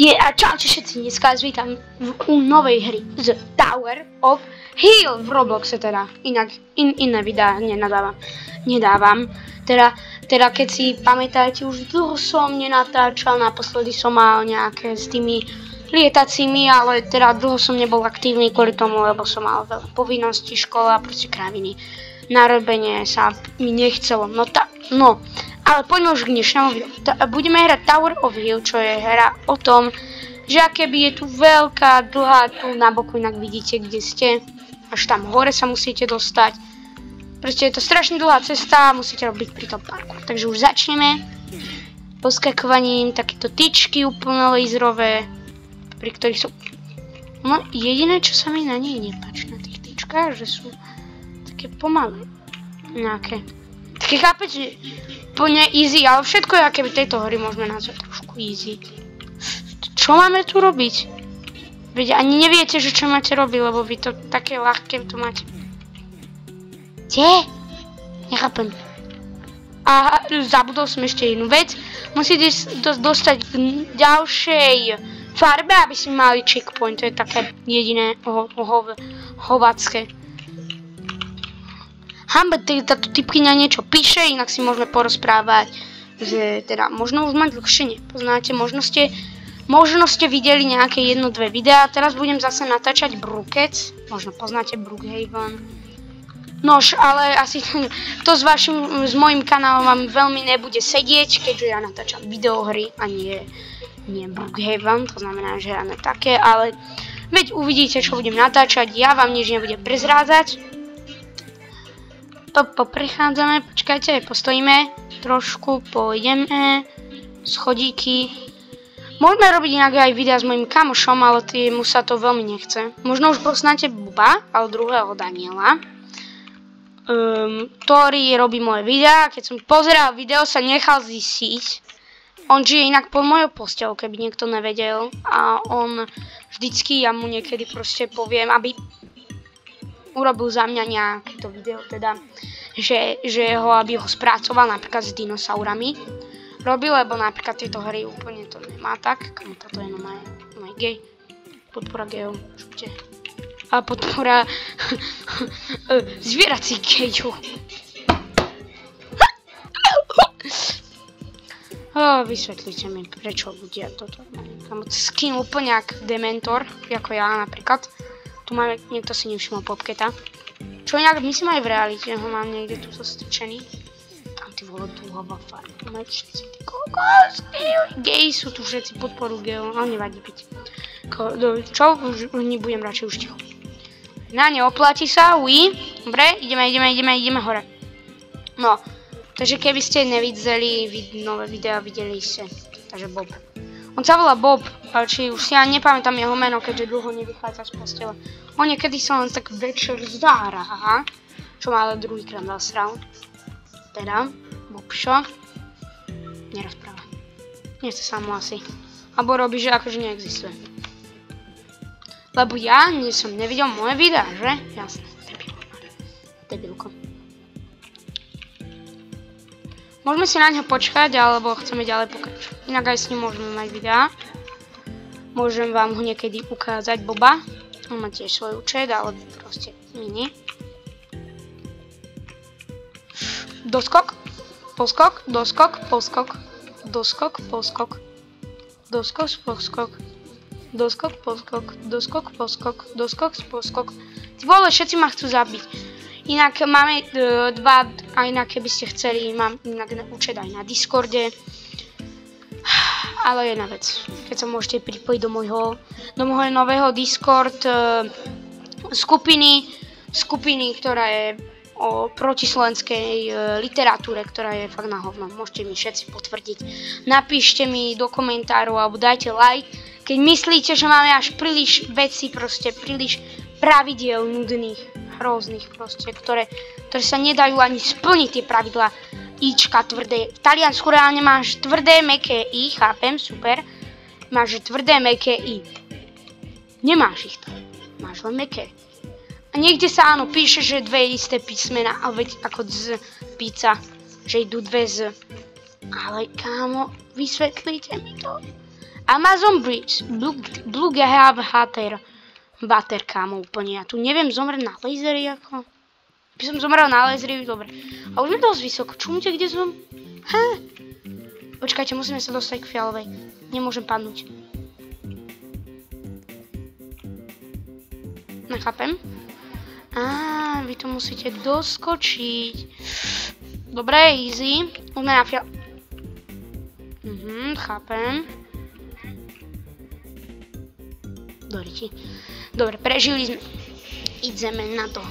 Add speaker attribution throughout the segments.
Speaker 1: A čaute všetci, dneska vás vítam u novej hry z Tower of Hill v Robloxe teda. Iné videá nedávam. Teda keď si pamätáte, už dlho som nenatáčal, naposledy som mal nejaké s tými lietacími, ale teda dlho som nebol aktívny kvôli tomu, lebo som mal veľa povinností, škola, proste kraviny. Narobenie sa mi nechcelo, ale poďme už k dnešnému videu. Budeme hrať Tower of Hill, čo je hra o tom, že akéby je tu veľká, dlhá, tu na boku inak vidíte, kde ste. Až tam hore sa musíte dostať. Proste je to strašne dlhá cesta a musíte robiť pri tom parku. Takže už začneme poskakovaním, takéto tyčky úplne laserové, pri ktorých sú... No jediné, čo sa mi na nej nepáči, na tých tyčkách, že sú také pomalé. Nejaké. Také chápete, že úplne easy, ale všetko je, aké by tejto hry môžeme nazvať trošku easy. Čo máme tu robiť? Veď ani neviete, že čo máte robiť, lebo vy to také ľahké tu máte. Kde? Nechápem. A zabudol som ešte jednu vec. Musíte dostať k ďalšej farbe, aby si mali checkpoint. To je také jediné hovacké. Hamba, táto typkyňa niečo píše, inak si môžeme porozprávať, že teda možno už ma dlhšie nepoznáte, možno ste videli nejaké 1-2 videá, teraz budem zase natáčať Brookec, možno poznáte Brookhaven. Nož, ale asi to s mojím kanálom vám veľmi nebude sedieť, keďže ja natáčam videohry a nie Brookhaven, to znamená, že hráme také, ale veď uvidíte, čo budem natáčať, ja vám nič nebudem prezrádzať. Poprechádzame, počkajte, postojíme, trošku pôjdeme, schodíky. Môžeme robiť inak aj videa s mojím kamošom, ale mu sa to veľmi nechce. Možno už poznáte Boba, ale druhého Daniela, ktorý robí moje videá. Keď som pozeral video, sa nechal zistiť. On žije inak pod mojou posteľou, keby niekto nevedel. A on vždycky, ja mu niekedy proste poviem, aby urobil za mňa nejaké video, teda, aby ho spracoval napríklad s dinosaurami. Robil, lebo napríklad tieto hry úplne to nemá tak. Toto je normálne gej. Podpora gejov, šupte. A podpora zvieracích gejov. Vysvetlite mi, prečo ľudia toto. Skin úplne jak Dementor, ako ja napríklad. Tu máme, niekto si nevšimol Popketa. Čo inak, myslím aj v realite, ho mám niekde tu zostrčený. Tam ty vole dlhová farba. Máte všetci tí kokosky. Geji sú tu všetci, podporu gejov, ale nevadí byť. Čo? Už nebudem radšej už ticho. Na neoplatí sa, Dobre, ideme hore. No, takže keby ste nevideli nové videa, videli ste. Takže Bob. On sa volá Bob, či už si ja nepamätám jeho meno, keďže dlho nevychádza z postele. On niekedy sa len tak večer zdára, čo ma ale druhýkrát nasral. Teda, Bobšo. Nerozpráva. Nechce sa mu asi. Abo robí, že akože neexistuje. Lebo ja som nevidel moje videá, že? Jasné, debilko. Môžeme si na neho počkať, alebo chceme ďalej pokračovať. Inak aj s ním môžeme mať videá. Môžem vám ho niekedy ukázať, Boba. On má tiež svoj účet, ale proste mini. Doskok, poskok, doskok, poskok, doskok, poskok, doskok, poskok, doskok, poskok, doskok, poskok, doskok, poskok. Ty vole, všetci ma chcú zabiť. Inak máme a inak keby ste chceli, mám inak účet aj na Discorde. Ale jedna vec, keď sa môžete pripojiť do môjho nového Discord skupiny, ktorá je o protislovenskej literatúre, ktorá je fakt na hovno. Môžete mi všetci potvrdiť. Napíšte mi do komentárov alebo dajte like, keď myslíte, že máme až príliš veci, proste príliš pravidiel nudných, hrozných proste, ktoré sa nedajú ani splniť tie pravidlá. Ička tvrdé. V Taliansku reálne máš tvrdé, mäkké I, chápem, super. Máš tvrdé, mäkké I. Nemáš ich tam. Máš len mäkké. A niekde sa áno píše, že dve isté písmena, ale veď ako z pizza, že idú dve z. Ale kámo, vysvetlíte mi to. Amazon Bridge. Blue Water, kámo, úplne. Ja tu neviem zomrieť na lasery, ako. By som zomrel na lasery, dobre. A už sme dosť vysoko. Čumte, kde som? Počkajte, musíme sa dostať k fialovej. Nemôžem padnúť. Nechápem. Vy to musíte doskočiť. Dobre, easy. Už sme na chápem. Dobre, prežili sme. Ideme na to.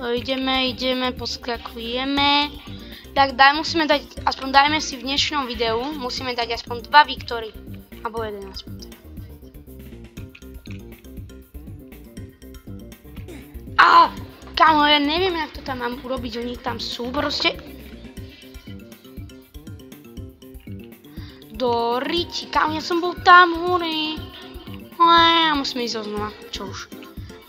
Speaker 1: Ideme, poskakujeme. Tak musíme dať, aspoň dajme si v dnešnom videu, musíme dať aspoň 2 viktory. Alebo 1 aspoň teda. Kámo, ja neviem, jak to tam mám urobiť, oni tam sú proste. Do riti, kámo, ja som bol tam hore. Musíme ísť znova, čo už.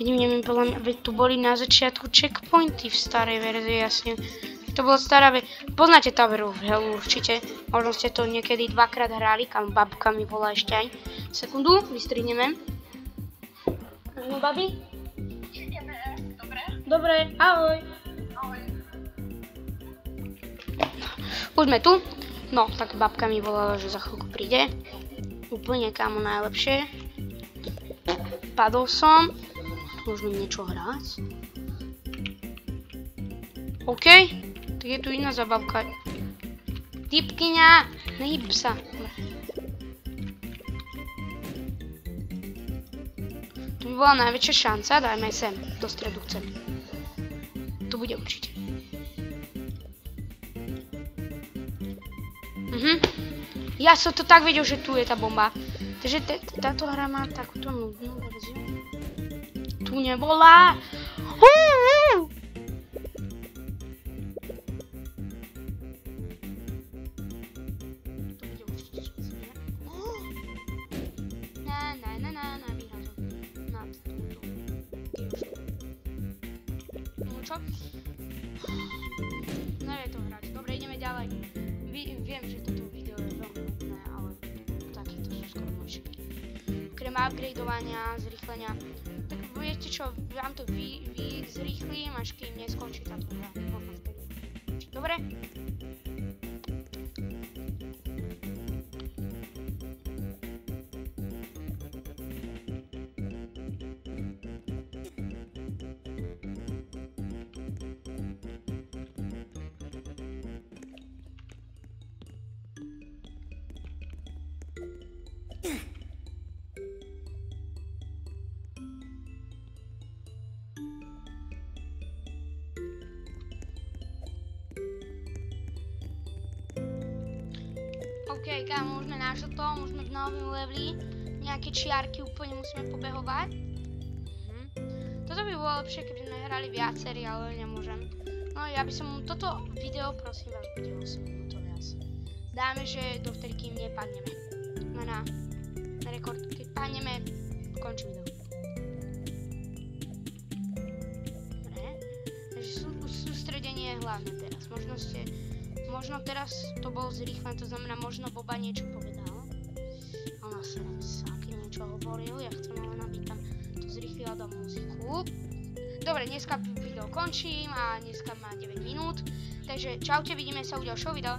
Speaker 1: Vidím, neviem, podľa mňa, veď tu boli na začiatku checkpointy v starej verzii, jasne. To bola stará poznáte Tower of Hell určite. Možno ste to niekedy 2-krát hrali, kam babka mi volá ešte aj. Sekundu, vystrihneme. No, babi? Dobre, ahoj. Už sme tu. No, tak babka mi volala, že za chvíľku príde. Úplne, kámo, najlepšie. Padol som. Môžeme niečo hrať. OK. Tak je tu iná zabavka. Typkyňa, nehyb sa. Tu by bola najväčšia šanca, dajme sem, do stredu chcem. Tu bude určite. Ja som to tak vedel, že tu je tá bomba. Takže táto hra má takúto nudnú verziu. Tu nebola. Čo? Nevie to hrať. Dobre, ideme ďalej. Viem, že toto video je veľmi nudné, ale takéto sú skoro moje. Okrem upgradeovania, zrýchlenia. Tak viete čo, vám to zrýchlím, až kým neskončí táto hra. Dobre? OK, kámo, už sme našli to, už sme v novom leveli. Nejaké čiarky úplne musíme pobehovať. Toto by bolo lepšie, keby sme hrali viacerí, ale nemôžem. No ja by som toto video, prosím vás, bude 8 minútové asi. Dáme, že dovtedy, kým nepadneme. Na rekord, keď padneme, končí video. Dobre, takže sústredenie je hlavne teraz. Možno teraz to bolo zrýchlené, to znamená, možno Boba niečo povedal. Ona sa keď niečo hovoril, ja chcem len, aby tam to zrýchlila do muziku. Dobre, dneska video končím a dneska má 9 minút. Takže čaute, vidíme sa u ďalšieho videa.